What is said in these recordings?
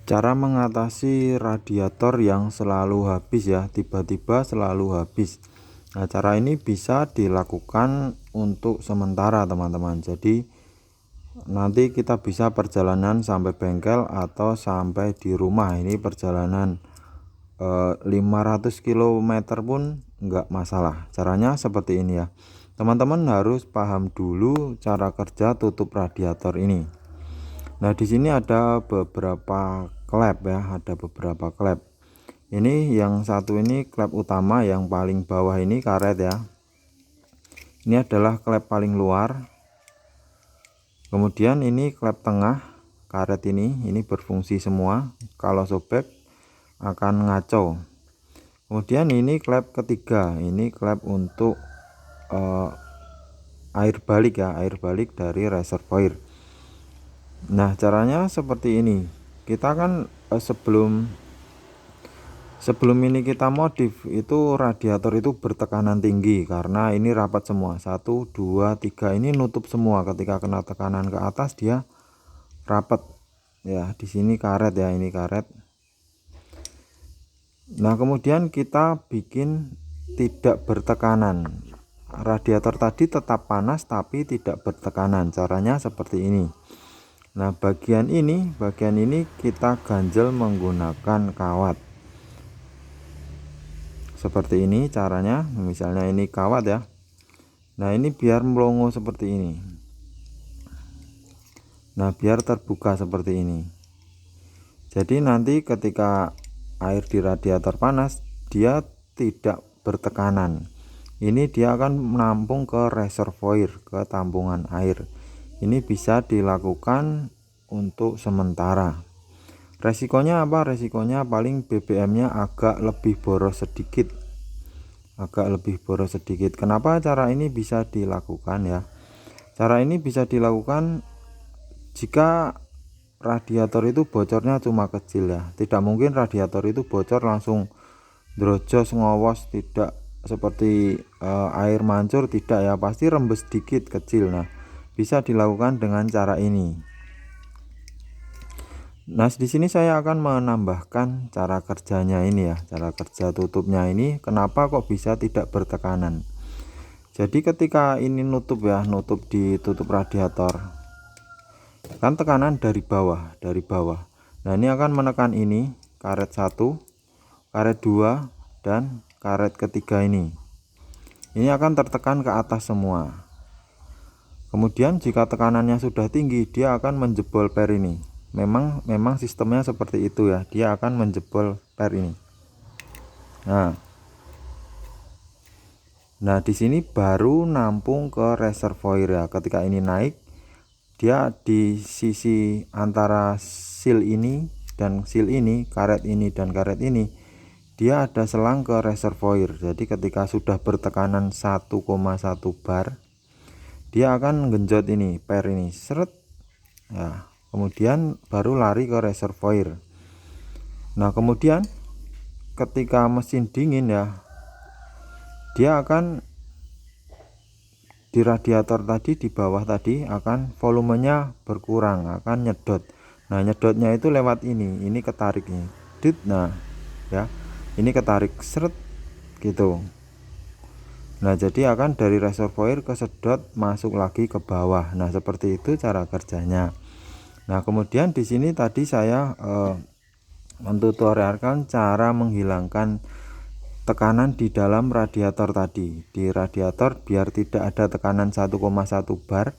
Cara mengatasi radiator yang selalu habis ya, tiba-tiba selalu habis. Nah, cara ini bisa dilakukan untuk sementara teman-teman. Jadi nanti kita bisa perjalanan sampai bengkel atau sampai di rumah. Ini perjalanan 500 km pun enggak masalah. Caranya seperti ini ya. Teman-teman harus paham dulu cara kerja tutup radiator ini. Nah, di sini ada beberapa klep ya, ada beberapa klep. Ini yang satu ini klep utama yang paling bawah ini karet ya. Ini adalah klep paling luar. Kemudian ini klep tengah karet ini berfungsi semua. Kalau sobek akan ngaco. Kemudian ini klep ketiga, ini klep untuk air balik ya, air balik dari reservoir. Nah, caranya seperti ini. Kita kan sebelum ini kita modif itu radiator itu bertekanan tinggi karena ini rapat semua. 1 2 3 ini nutup semua. Ketika kena tekanan ke atas dia rapat. Ya, di sini karet ya, ini karet. Nah, kemudian kita bikin tidak bertekanan. Radiator tadi tetap panas tapi tidak bertekanan. Caranya seperti ini. Nah, bagian ini kita ganjel menggunakan kawat. Seperti ini caranya. Misalnya ini kawat ya. Nah, ini biar melongo seperti ini. Nah, biar terbuka seperti ini. Jadi nanti ketika air di radiator panas, dia tidak bertekanan. Ini dia akan menampung ke reservoir, ke tampungan air. Ini bisa dilakukan untuk sementara. Resikonya apa? Resikonya paling BBM-nya agak lebih boros sedikit. Kenapa cara ini bisa dilakukan ya? Cara ini bisa dilakukan jika radiator itu bocornya cuma kecil ya. Tidak mungkin radiator itu bocor langsung drojos ngowos, tidak seperti air mancur, tidak ya, pasti rembes sedikit kecil. Nah, bisa dilakukan dengan cara ini. Nah, di sini saya akan menambahkan cara kerjanya ini ya, cara kerja tutupnya ini. Kenapa kok bisa tidak bertekanan? Jadi ketika ini nutup ya, nutup di tutup radiator, kan tekanan dari bawah. Nah, ini akan menekan ini karet 1, karet 2, dan karet ketiga ini. Ini akan tertekan ke atas semua. Kemudian jika tekanannya sudah tinggi, dia akan menjebol per ini. Memang sistemnya seperti itu ya, dia akan menjebol per ini. Nah, di sini baru nampung ke reservoir ya. Ketika ini naik, dia di sisi antara seal ini dan seal ini, karet ini dan karet ini, dia ada selang ke reservoir. Jadi ketika sudah bertekanan 1,1 bar, dia akan genjot ini per ini, seret ya. Kemudian baru lari ke reservoir. Nah, kemudian ketika mesin dingin ya, dia akan di radiator tadi, di bawah tadi akan volumenya berkurang, akan nyedot. Nah, nyedotnya itu lewat ini ketarik nih, dit. Nah ya, ini ketarik seret gitu. Nah, jadi akan dari reservoir kesedot masuk lagi ke bawah. Nah, seperti itu cara kerjanya. Nah, kemudian di sini tadi saya mentutorialkan cara menghilangkan tekanan di dalam radiator tadi. Di radiator biar tidak ada tekanan 1,1 bar.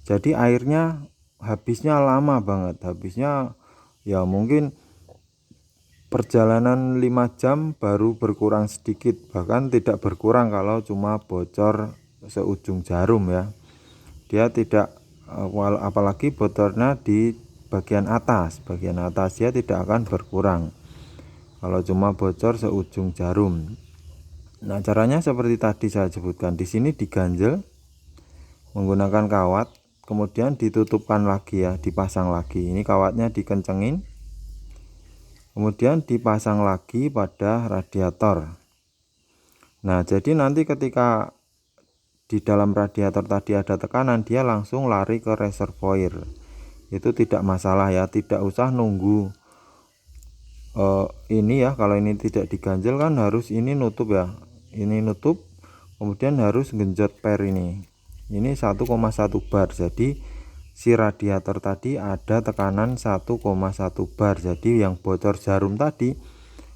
Jadi airnya habisnya lama banget. Habisnya ya mungkin perjalanan 5 jam baru berkurang sedikit, bahkan tidak berkurang kalau cuma bocor seujung jarum ya. Dia tidak apalagi bocornya di bagian atas dia tidak akan berkurang kalau cuma bocor seujung jarum. Nah, caranya seperti tadi saya sebutkan. Di sini diganjel menggunakan kawat, kemudian ditutupkan lagi ya, dipasang lagi. Ini kawatnya dikencengin, kemudian dipasang lagi pada radiator. Nah, jadi nanti ketika di dalam radiator tadi ada tekanan, dia langsung lari ke reservoir. Itu tidak masalah ya, tidak usah nunggu ini ya, kalau ini tidak diganjel kan harus ini nutup ya, ini nutup, kemudian harus genjot per ini 1,1 bar. Jadi si radiator tadi ada tekanan 1,1 bar, jadi yang bocor jarum tadi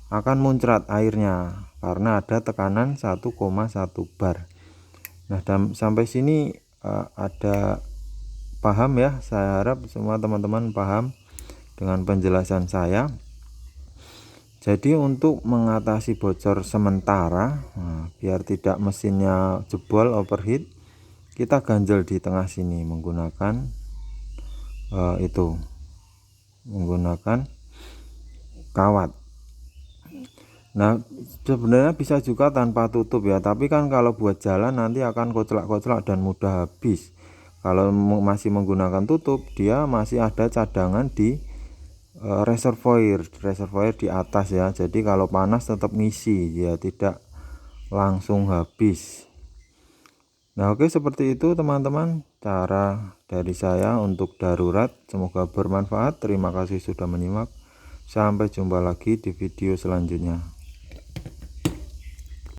akan muncrat airnya karena ada tekanan 1,1 bar. Nah, sampai sini ada paham ya, saya harap semua teman-teman paham dengan penjelasan saya. Jadi untuk mengatasi bocor sementara, biar tidak mesinnya jebol overheat, kita ganjel di tengah sini menggunakan menggunakan kawat. Nah, sebenarnya bisa juga tanpa tutup ya, tapi kan kalau buat jalan nanti akan koclak-koclak dan mudah habis. Kalau masih menggunakan tutup, dia masih ada cadangan di reservoir di atas ya, jadi kalau panas tetap ngisi ya, tidak langsung habis. Nah, oke, seperti itu teman-teman cara dari saya untuk darurat. Semoga bermanfaat. Terima kasih sudah menyimak. Sampai jumpa lagi di video selanjutnya.